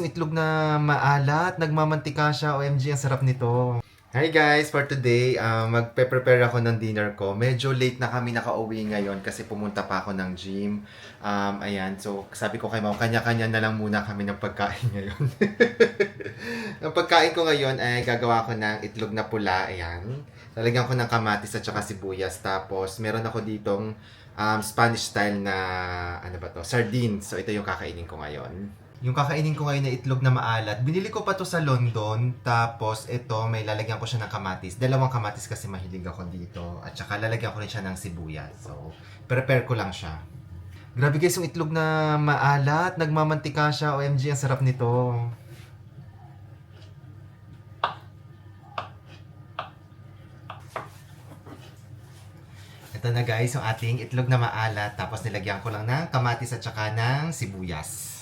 Itlog na maalat, nagmamantika siya. OMG, ang sarap nito. Hi guys, for today, magpe-prepare ako ng dinner ko. Medyo late na kami nakauwi ngayon kasi pumunta pa ako ng gym. Ayan, so sabi ko kay Mao, kanya-kanya na lang muna kami ng pagkain ngayon. Ang pagkain ko ngayon ay gagawa ko ng itlog na pula. Ayan. Lalagyan ko ng kamatis at saka sibuyas. Tapos meron ako ditong Spanish style na, ano ba to, sardines. So ito yung kakainin ko ngayon. Yung kakainin ko ngayon na itlog na maalat, binili ko pa to sa London. Tapos ito, may lalagyan ko siya ng kamatis. Dalawang kamatis kasi mahilig ako dito. At saka lalagyan ko rin siya ng sibuyas. So, prepare ko lang siya. Grabe guys, yung itlog na maalat, nagmamantika siya. OMG, ang sarap nito. Ito na guys, yung ating itlog na maalat. Tapos nilagyan ko lang ng kamatis at saka ng sibuyas.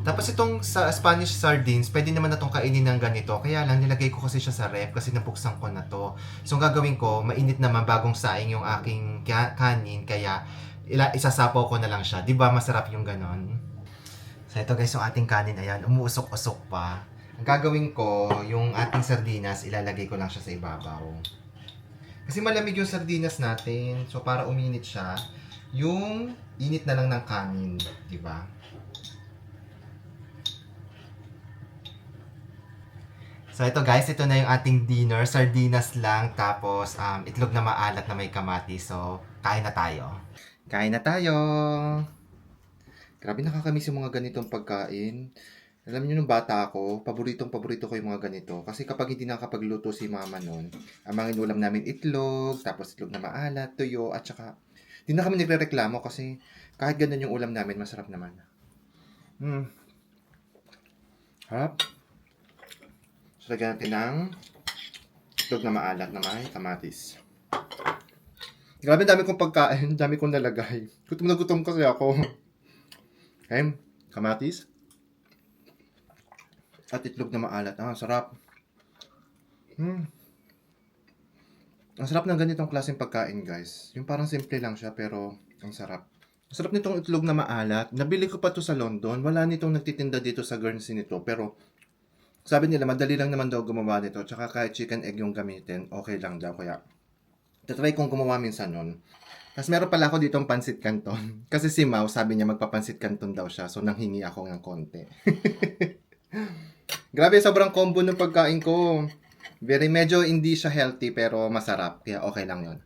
Tapos itong sa Spanish sardines, pwede naman na itong kainin ng ganito. Kaya lang, nilagay ko kasi siya sa ref kasi napuksan ko na to. So, ang gagawin ko, mainit naman bagong saing yung aking kanin. Kaya, isasapaw ko na lang siya. Di ba masarap yung ganon? So, ito guys, yung ating kanin. Ayan, umuusok-usok pa. Ang gagawin ko, yung ating sardinas, ilalagay ko lang siya sa ibabaw. Kasi malamig yung sardinas natin. So, para uminit siya, yung init na lang ng kanin. Di ba? So ito guys, ito na yung ating dinner. Sardinas lang, tapos itlog na maalat na may kamatis. So, kain na tayo. Kain na tayo! Grabe, nakakamiss yung mga ganitong pagkain. Alam niyo nung bata ako, paborito ko yung mga ganito. Kasi kapag hindi nakakapagluto si mama nun, ang mga inulam namin itlog, tapos itlog na maalat, tuyo, at saka, hindi na kami nagre-reklamo kasi kahit ganun yung ulam namin, masarap naman. Harap. So, lagyan natin ng itlog na maalat na may kamatis. Grabe, dami kong pagkain. Dami kong nalagay. Gutom na gutom kasi ako. Okay, kamatis. At itlog na maalat. Sarap. Ang sarap ng ganitong klaseng pagkain, guys. Yung parang simple lang siya, pero ang sarap. Ang sarap nitong itlog na maalat. Nabili ko pa to sa London. Wala nitong nagtitinda dito sa Guernsey nito. Pero sabi nila, madali lang naman daw gumawa nito. Tsaka kahit chicken egg yung gamitin, okay lang daw. Kaya, tatry kong gumawa minsan nun. Tapos meron pala ako ditong pansit canton. Kasi si Mau, sabi niya magpapansit canton daw siya. So, nanghingi ako ng konti. Grabe, sobrang combo ng pagkain ko. Medyo hindi siya healthy, pero masarap. Kaya okay lang yun.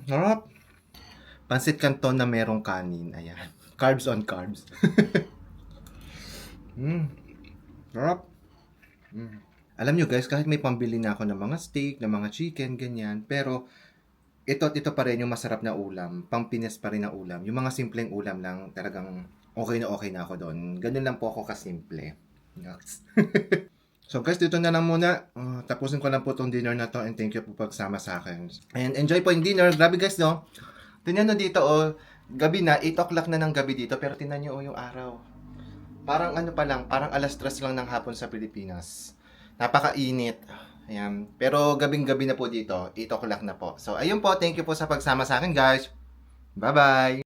Sarap. Pansit canton na merong kanin. Ayan. Carbs on carbs. Sarap. Alam nyo guys, kahit may pambili na ako ng mga steak, ng mga chicken, ganyan, pero ito pa rin yung masarap na ulam. Pang Pinas pa rin na ulam. Yung mga simpleng ulam lang, talagang okay na ako doon. Ganun lang po ako kasimple. Yes. So guys, dito na lang muna. Tapusin ko lang po tong dinner na to and thank you po pagsama sa akin. And enjoy po yung dinner. Grabe guys, no? Tingnan nyo dito, gabi na, 8 o'clock na ng gabi dito, pero tingnan nyo, yung araw. Parang ano pa lang, parang alas 3 lang ng hapon sa Pilipinas. Napakainit. Ayan. Pero gabing-gabi na po dito. 8 o'clock na po. So, ayun po. Thank you po sa pagsama sa akin, guys. Bye-bye!